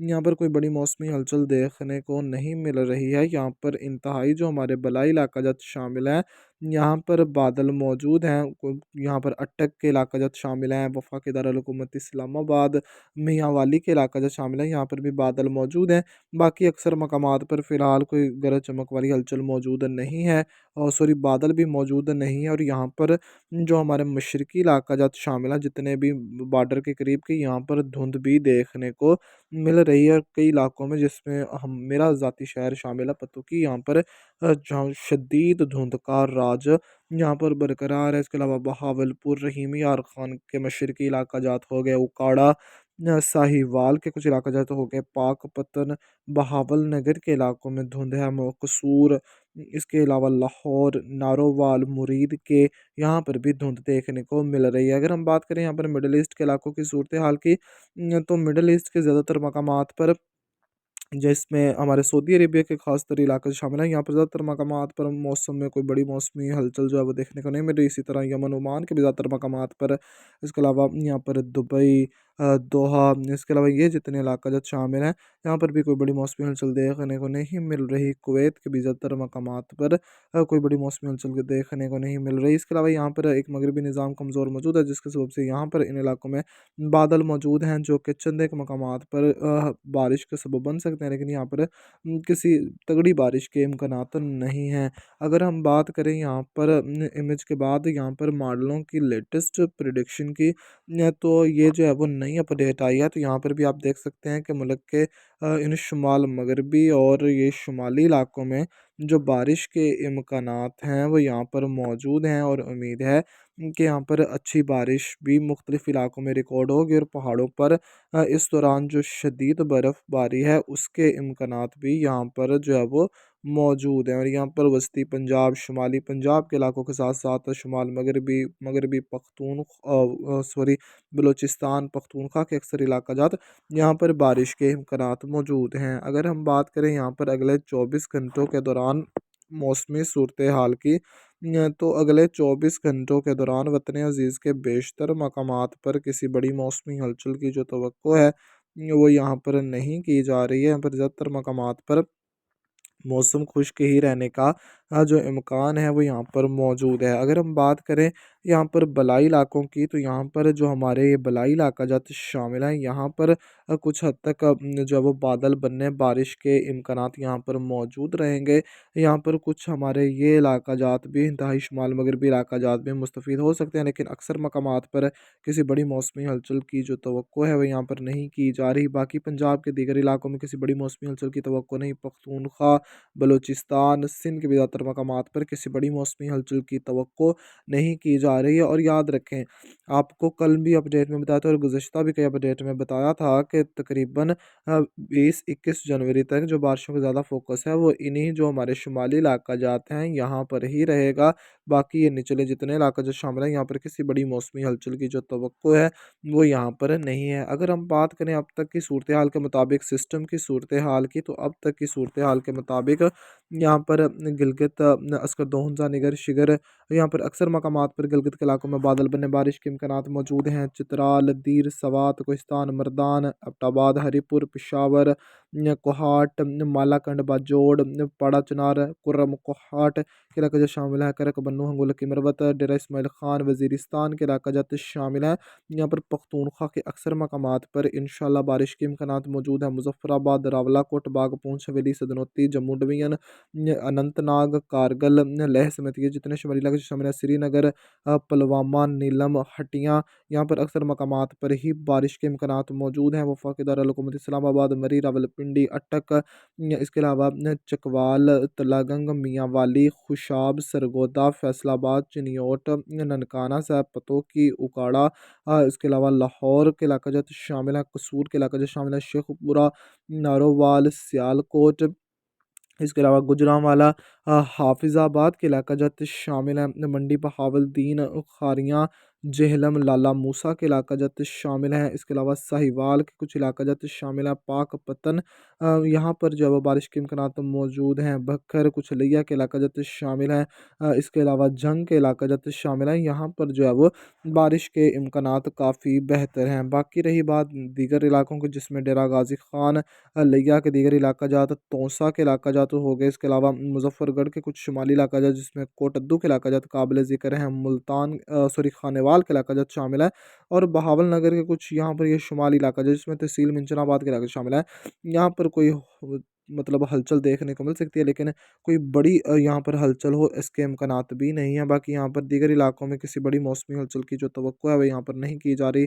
یہاں پر کوئی بڑی موسمی ہلچل دیکھنے کو نہیں مل رہی ہے۔ یہاں پر انتہائی جو ہمارے بلائی علاقہ جات شامل ہیں، یہاں پر بادل موجود ہیں۔ یہاں پر اٹک کے علاقہ جات شامل ہیں، وفاقی دارالحکومت اسلام آباد، میاں والی کے علاقہ جات شامل ہیں، یہاں پر بھی بادل موجود ہیں۔ باقی اکثر مقامات پر فی الحال کوئی گرج چمک والی ہلچل موجود نہیں ہے، اور بادل بھی موجود نہیں ہے۔ اور یہاں پر جو ہمارے مشرقی علاقہ جات شامل ہیں، جتنے بھی بارڈر کے قریب کی، یہاں پر دھند بھی دیکھنے کو مل رہی ہے کئی علاقوں میں، جس میں میرا ذاتی شہر شامل ہے پتوکی۔ یہاں پر جہاں شدید دھند کا راج یہاں پر برقرار ہے۔ اس کے علاوہ بہاولپور، رحیمی یار خان کے مشرقی علاقہ جات ہو گئے، اکاڑا، ساہیوال کے کچھ علاقہ جات ہو گئے، پاک پتن، بہاول نگر کے علاقوں میں دھند ہے، قصور، اس کے علاوہ لاہور، نارووال، مرید کے یہاں پر بھی دھند دیکھنے کو مل رہی ہے۔ اگر ہم بات کریں یہاں پر مڈل ایسٹ کے علاقوں کی صورتحال کی، تو مڈل ایسٹ کے زیادہ تر مقامات پر، جس میں ہمارے سعودی عربیہ کے خاص تر علاقے شامل ہیں، یہاں پر زیادہ تر مقامات پر موسم میں کوئی بڑی موسمی ہلچل جو ہے وہ دیکھنے کو نہیں مل رہی۔ اسی طرح یمن عمان کے بھی زیادہ تر مقامات پر، اس کے علاوہ یہاں پر دبئی، دوحہ، اس کے علاوہ یہ جتنے علاقہ جات شامل ہیں، یہاں پر بھی کوئی بڑی موسمی ہلچل دیکھنے کو نہیں مل رہی۔ کویت کے بھی زیادہ تر مقامات پر کوئی بڑی موسمی ہلچل دیکھنے کو نہیں مل رہی۔ اس کے علاوہ یہاں پر ایک مغربی نظام کمزور موجود ہے، جس کے سبب سے یہاں پر ان علاقوں میں بادل موجود ہیں، جو کہ چند ایک مقامات پر بارش کا سبب بن سکتے ہیں، لیکن یہاں پر کسی تگڑی بارش کے امکانات نہیں ہیں۔ اگر ہم بات کریں یہاں پر امیج کے بعد یہاں پر ماڈلوں کی لیٹسٹ پریڈکشن کی، تو یہ جو ہے وہ نئی اپڈیٹ آئی ہے، تو یہاں پر بھی آپ دیکھ سکتے ہیں کہ ملک کے ان شمال مغربی اور یہ شمالی علاقوں میں جو بارش کے امکانات ہیں وہ یہاں پر موجود ہیں، اور امید ہے کہ یہاں پر اچھی بارش بھی مختلف علاقوں میں ریکارڈ ہوگی، اور پہاڑوں پر اس دوران جو شدید برف باری ہے اس کے امکانات بھی یہاں پر جو ہے وہ موجود ہیں۔ اور یہاں پر وسطی پنجاب، شمالی پنجاب کے علاقوں کے ساتھ ساتھ شمال مغربی بلوچستان پختونخوا کے اکثر علاقہ جات، یہاں پر بارش کے امکانات موجود ہیں۔ اگر ہم بات کریں یہاں پر اگلے 24 گھنٹوں کے دوران موسمی صورتحال کی، تو اگلے 24 گھنٹوں کے دوران وطن عزیز کے بیشتر مقامات پر کسی بڑی موسمی ہلچل کی جو توقع ہے وہ یہاں پر نہیں کی جا رہی ہے۔ یہاں پر زیادہ تر مقامات پر موسم خشک ہی رہنے کا جو امکان ہے وہ یہاں پر موجود ہے۔ اگر ہم بات کریں یہاں پر بلائی علاقوں کی، تو یہاں پر جو ہمارے یہ بلائی علاقہ جات شامل ہیں، یہاں پر کچھ حد تک جو ہے وہ بادل بننے، بارش کے امکانات یہاں پر موجود رہیں گے۔ یہاں پر کچھ ہمارے یہ علاقہ جات بھی انتہائی شمال مغربی علاقہ جات بھی مستفید ہو سکتے ہیں، لیکن اکثر مقامات پر کسی بڑی موسمی ہلچل کی جو توقع ہے وہ یہاں پر نہیں کی جا رہی۔ باقی پنجاب کے دیگر علاقوں میں کسی بڑی موسمی ہلچل کی توقع نہیں۔ پختونخوا، بلوچستان، سندھ کے بھی زیادہ تر مقامات پر کسی بڑی موسمی ہلچل کی توقع نہیں کی جا رہی ہے۔ اور یاد رکھیں، آپ کو کل بھی اپڈیٹ میں بتایا تھا، اور گزشتہ بھی کئی اپڈیٹ میں بتایا تھا کہ تقریباً 20-21 جنوری تک جو بارشوں کا زیادہ فوکس ہے وہ انہی جو ہمارے شمالی علاقہ جات ہیں یہاں پر ہی رہے گا۔ باقی یہ نچلے جتنے علاقہ جو شامل ہیں، یہاں پر کسی بڑی موسمی ہلچل کی جو توقع ہے وہ یہاں پر نہیں ہے۔ اگر ہم بات کریں اب تک کی صورتحال کے مطابق، سسٹم کی صورتحال کی، تو اب تک کی صورتحال کے مطابق یہاں پر گلگت، اسکردو، نگر، شگر، یہاں پر اکثر مقامات پر گلگت کے علاقوں میں بادل بننے، بارش کے امکانات موجود ہیں۔ چترال، دیر، سوات، کوہستان، مردان، ایبٹ آباد، ہری پور، پشاور، کوہاٹ، مالاکنڈ، باجوڑ، پاڑا چنار، کرم کوہاٹ کے علاقہ جات شامل ہیں۔ کرک بنو، ہنگولکی مروت، ڈیرہ اسماعیل خان، وزیرستان کے علاقہ جات شامل ہیں۔ یہاں پر پختونخوا کے اکثر مقامات پر انشاءاللہ بارش کے امکانات موجود ہیں۔ مظفر آباد، راولہ کوٹ، باغ پونچھ، حویلی، سدنوتی، جموں ڈویژن، اننت ناگ، کارگل، لیہ سمیت یہ جتنے شمالی علاقے شامل ہیں، سری نگر، پلوامہ، نیلم، ہٹیاں، یہاں پر اکثر مقامات پر ہی بارش کے امکانات موجود ہیں۔ وفاقی دارالحکومت اسلام آباد، مری، راولپنڈی، اٹک، اس کے علاوہ چکوال، تلہ گنگ، میاں والی، خوشاب، سرگودا، فیصل آباد، چنیوٹ، ننکانہ صاحب، پتوکی، اکاڑا، اس کے علاوہ لاہور کے علاقہ جات شامل ہیں، قصور کے علاقہ جات شامل ہیں، شیخ پورہ، نارووال، سیالکوٹ، اس کے علاوہ گجرانوالہ، حافظ آباد کے علاقہ جات شامل ہیں، منڈی، بہاول، دین، کھاریاں، جہلم لالا موسیٰ کے علاقہ جات شامل ہیں، اس کے علاوہ ساہیوال کے کچھ علاقہ جات شامل ہیں، پاک پتن یہاں پر جو ہے وہ بارش کے امکانات موجود ہیں، بکھر کچھ لیا کے علاقہ جات شامل ہیں، اس کے علاوہ جنگ کے علاقہ جات شامل ہیں، یہاں پر جو ہے وہ بارش کے امکانات کافی بہتر ہیں۔ باقی رہی بات دیگر علاقوں کی، جس میں ڈیرہ غازی خان، لیا کے دیگر علاقہ جات، توسا کے علاقہ جات ہو گئے، اس کے علاوہ مظفر گڑھ کے کچھ شمالی علاقہ جات جس میں کوٹدو کے علاقہ جات قابل ذکر ہیں، ملتان خانیوال کے علاقہ جات شامل ہے، اور بہاول نگر کے کچھ یہاں پر یہ شمالی علاقہ جات جس میں تحصیل منچن آباد کے علاقے شامل ہے، یہاں پر کوئی مطلب ہلچل دیکھنے کو مل سکتی ہے، لیکن کوئی بڑی یہاں پر ہلچل ہو اس کے امکانات بھی نہیں ہیں۔ باقی یہاں پر دیگر علاقوں میں کسی بڑی موسمی ہلچل کی جو توقع ہے وہ یہاں پر نہیں کی جا رہی،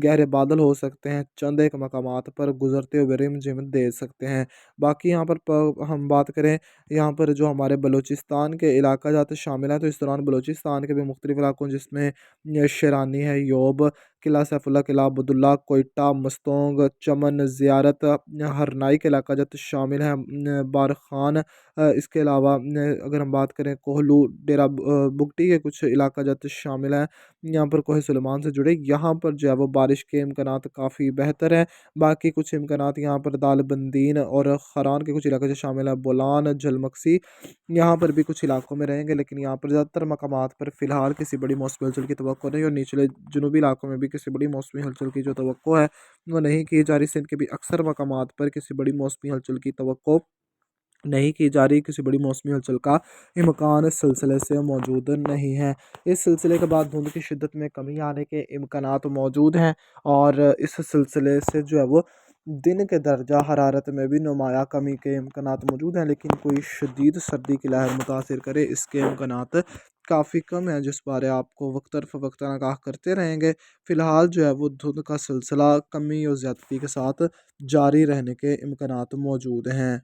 گہرے بادل ہو سکتے ہیں، چند ایک مقامات پر گزرتے ہوئے رم جھم دے سکتے ہیں۔ باقی یہاں پر ہم بات کریں یہاں پر جو ہمارے بلوچستان کے علاقہ جات شامل ہیں، تو اس دوران بلوچستان کے بھی مختلف علاقوں جس میں شیرانی ہے، یوب، قلعہ سیف اللہ، قلعہ عبداللہ، کوئٹہ، مستونگ، چمن، زیارت، ہرنائی کے علاقہ جات شامل ہیں، بارخان، اس کے علاوہ اگر ہم بات کریں کوہلو، ڈیرہ بگٹی کے کچھ علاقہ جات شامل ہیں، یہاں پر کوہ سلیمان سے جڑے، یہاں پر جو ہے وہ بارش کے امکانات کافی بہتر ہیں۔ باقی کچھ امکانات یہاں پر دال بندین اور خران کے کچھ علاقے سے شامل ہیں، بولان، جھلمکسی، یہاں پر بھی کچھ علاقوں میں رہیں گے، لیکن یہاں پر زیادہ تر مقامات پر فی الحال کسی بڑی موسمی ہلچل کی توقع نہیں، اور نچلے جنوبی علاقوں میں بھی کسی بڑی موسمی ہلچل کی جو توقع ہے وہ نہیں کی جا رہی۔ سندھ کے بھی اکثر مقامات پر کسی بڑی موسمی ہلچل کی توقع نہیں کی جا رہی، کسی بڑی موسمی ہلچل کا امکان اس سلسلے سے موجود نہیں ہے۔ اس سلسلے کے بعد دھند کی شدت میں کمی آنے کے امکانات موجود ہیں، اور اس سلسلے سے جو ہے وہ دن کے درجہ حرارت میں بھی نمایاں کمی کے امکانات موجود ہیں، لیکن کوئی شدید سردی کی لہر متاثر کرے اس کے امکانات کافی کم ہیں، جس بارے آپ کو وقتاً فوقتاً آگاہ کرتے رہیں گے۔ فی الحال جو ہے وہ دھند کا سلسلہ کمی اور زیادتی کے ساتھ جاری رہنے کے امکانات موجود ہیں۔